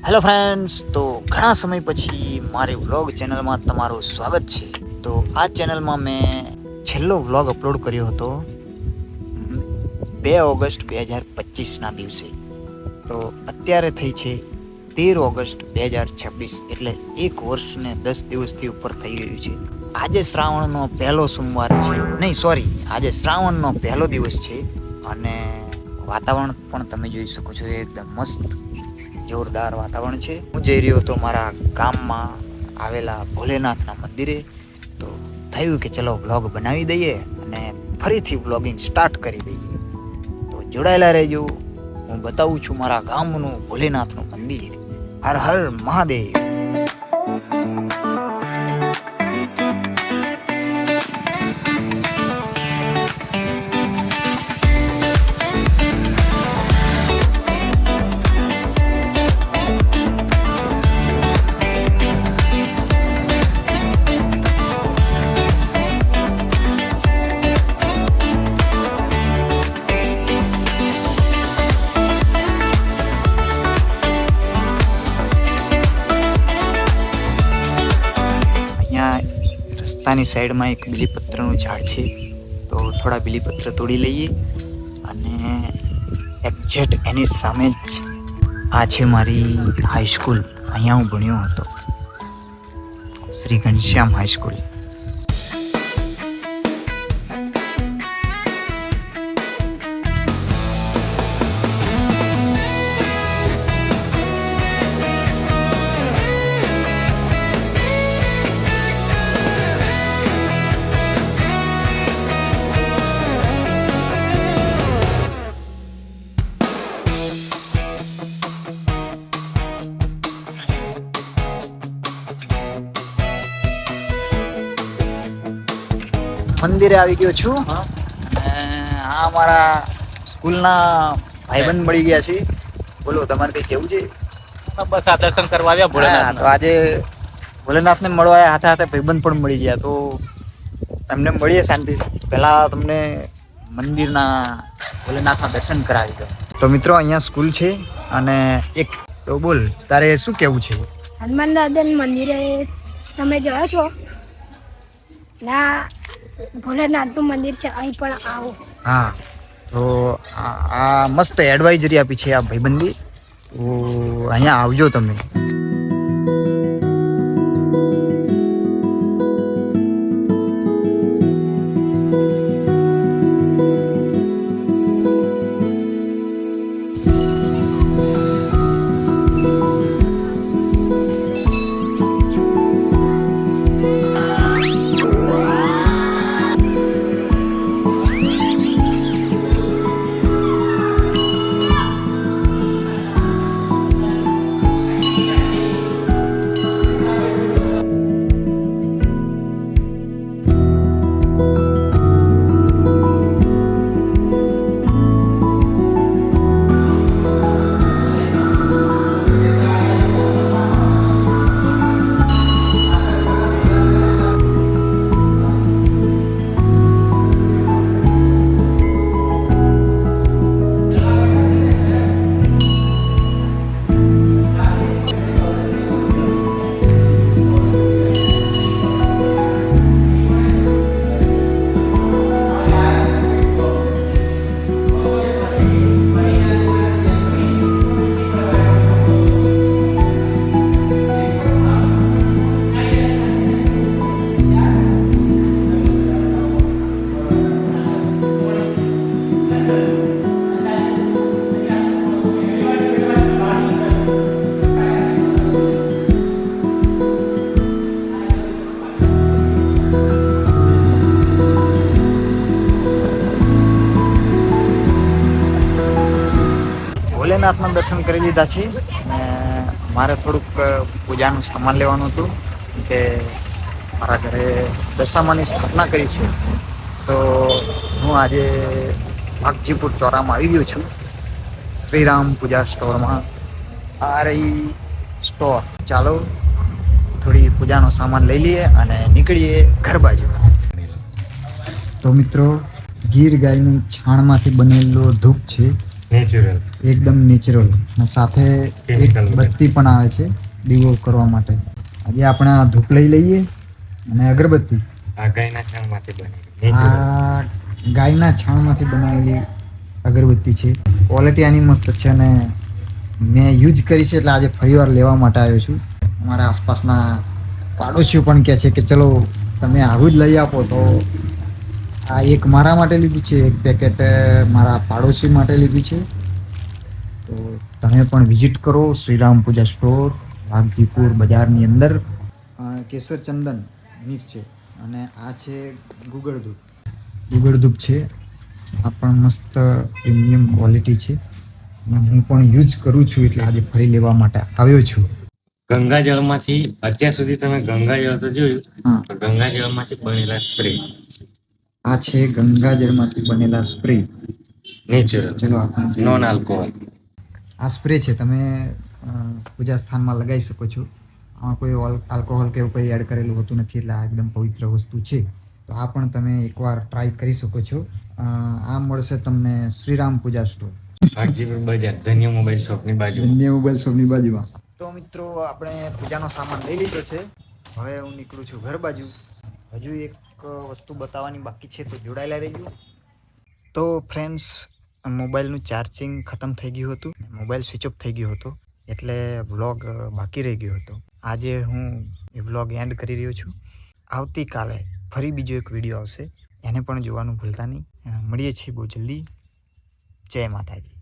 Hello friends, તો ઘણા સમય પછી મારી વ્લોગ ચેનલમાં તમારું સ્વાગત છે. તો આ ચેનલમાં મેં છેલ્લો વ્લોગ અપલોડ કર્યો હતો 2 ઓગસ્ટ 2025ના દિવસે. તો અત્યારે થઈ છે 13 ઓગસ્ટ 2026, એટલે 1 વર્ષને 10 દિવસથી ઉપર થઈ ગયું છે. આજે શ્રાવણનો પહેલો સોમવાર છે, નહીં સોરી, આજે શ્રાવણનો પહેલો દિવસ છે. અને વાતાવરણ પણ તમે જોઈ શકો છો, એકદમ મસ્ત જોરદાર વાતાવરણ છે. હું જઈ રહ્યો હતો મારા ગામમાં આવેલા ભોલેનાથના મંદિરે. તો થયું કે ચલો વ્લોગ બનાવી દઈએ અને ફરીથી વ્લોગિંગ સ્ટાર્ટ કરી દઈએ. તો જોડાયેલા રહેજો, હું બતાવું છું મારા ગામનું ભોલેનાથનું મંદિર. હર હર મહાદેવ. રસ્તાની સાઈડમાં એક બીલીપત્રનું ઝાડ છે, તો થોડા બીલીપત્ર તોડી લઈએ. અને એક્ઝેક્ટ એની સામે જ આ છે મારી હાઈસ્કૂલ. અહીંયા હું ભણ્યો હતો, શ્રી ઘનશ્યામ હાઈસ્કૂલ. મંદિરે આવી ગયો છું. આ અમારા સ્કૂલના ભાઈબંધ મળી ગયા છે. બોલો, તમારે કઈ કેવું છે? બસ આ દર્શન કરવા આવ્યા ભોલેનાથ. તો આજે ભોલેનાથને મળવા આવ્યા, હાથે હાથે ભાઈબંધ પણ મળી ગયા. તો એમને મળીએ શાંતિ. પહેલા તમને મંદિરના ભોલેનાથના દર્શન કરાવી દો. તો મિત્રો, અહીંયા સ્કૂલ છે. અને એક તો બોલ, તારે શું કેવું છે? હનુમાન દાદાના મંદિરે તમે જોયો છો ના? ભોલેનાથનું મંદિર છે, અહીં પણ આવો. હા, તો આ મસ્ત એડવાઇઝરી આપી છે આ ભાઈબંધી. તો અહીંયા આવજો તમે. ભોલેનાથના દર્શન કરી લીધા છે. અને મારે થોડુંક પૂજાનું સામાન લેવાનું હતું, કે મારા ઘરે દશામાની સ્થાપના કરી છે. તો હું આજે ભાગજીપુર ચોરામાં આવી ગયો છું, શ્રીરામ પૂજા સ્ટોરમાં. આ રહી સ્ટોર. ચાલો થોડી પૂજાનો સામાન લઈ લઈએ અને નીકળીએ ઘર બાજુ. તો મિત્રો, ગીર ગાયની છાણમાંથી બનેલો ધૂપ છે, નેચરલ એકદમ નેચરલ. અને સાથે એક Chemical વગર. બત્તી પણ આવે છે દીવો કરવા માટે. આજે આપણે આ ધૂપ લઈ લઈએ અને અગરબત્તી. આ ગાયના છાણમાંથી બનેલી નેચરલ. આ ગાયના છાણમાંથી બનાવેલી અગરબત્તી છે. ક્વોલિટી આની મસ્ત છે અને મેં યુઝ કરી છે એટલે આજે ફરીવાર લેવા માટે આવ્યો છું. અમારા આસપાસના પાડોશીઓ પણ કહે છે કે ચલો તમે આવું જ લઈ આપો. તો આ એક મારા માટે લીધી છે, એક પેકેટ મારા પાડોશી માટે લીધી છે. તો તમે પણ વિઝિટ કરો શ્રીરામ પૂજા સ્ટોર, વાઘજીપુર બજારની અંદર. કેસર ચંદન મિક્સ છે અને આ છે ગુગળ ધૂપ. ગુગળ ધૂપ છે. આ પણ મસ્ત પ્રીમિયમ ક્વોલિટી છે અને હું પણ યુઝ કરું છું એટલે આજે ફરી લેવા માટે આવ્યો છું. ગંગાજળમાંથી અત્યાર સુધી તમે ગંગાજળ તો જોયું, હા, તો ગંગાજળમાંથી બનેલા સ્પ્રે આ છે ગંગાજળમાંથી બનેલા સ્પ્રે. નેચરલ ચલો આપણે નોન આલ્કોહોલ. આ સ્પ્રે છે, તમે પૂજા સ્થાનમાં લગાવી શકો છો. આમાં કોઈ આલ્કોહોલ કે એવું કંઈ એડ કરેલું હોતું નથી એટલે આ એકદમ પવિત્ર વસ્તુ છે. તો આ પણ તમે એકવાર ટ્રાય કરી શકો છો. આ મળશે તમને શ્રીરામ પૂજા સ્ટોર, વાઘજીપુર બજાર, ધન્ય મોબાઈલ શોપની બાજુમાં. ધન્ય મોબાઈલ શોપની બાજુમાં. તો મિત્રો આપણે પૂજાનો સામાન લઈ લીધો છે. હવે હું નીકળું છું ઘર બાજુ. હજુ એક વસ્તુ બતાવવાની બાકી છે તો જોડાયેલા રહેજો. તો ફ્રેન્ડ્સ, મોબાઈલનું ચાર્જિંગ ખતમ થઈ ગયું હતું, મોબાઈલ સ્વિચ ઓફ થઈ ગયો હતો એટલે વ્લોગ બાકી રહી ગયો હતો. આજે હું એ વ્લોગ એન્ડ કરી રહ્યો છું. આવતીકાલે ફરી બીજો એક વિડીયો આવશે, એને પણ જોવાનું ભૂલતા નહીં. મળીએ છીએ બહુ જલ્દી. જય માતાજી.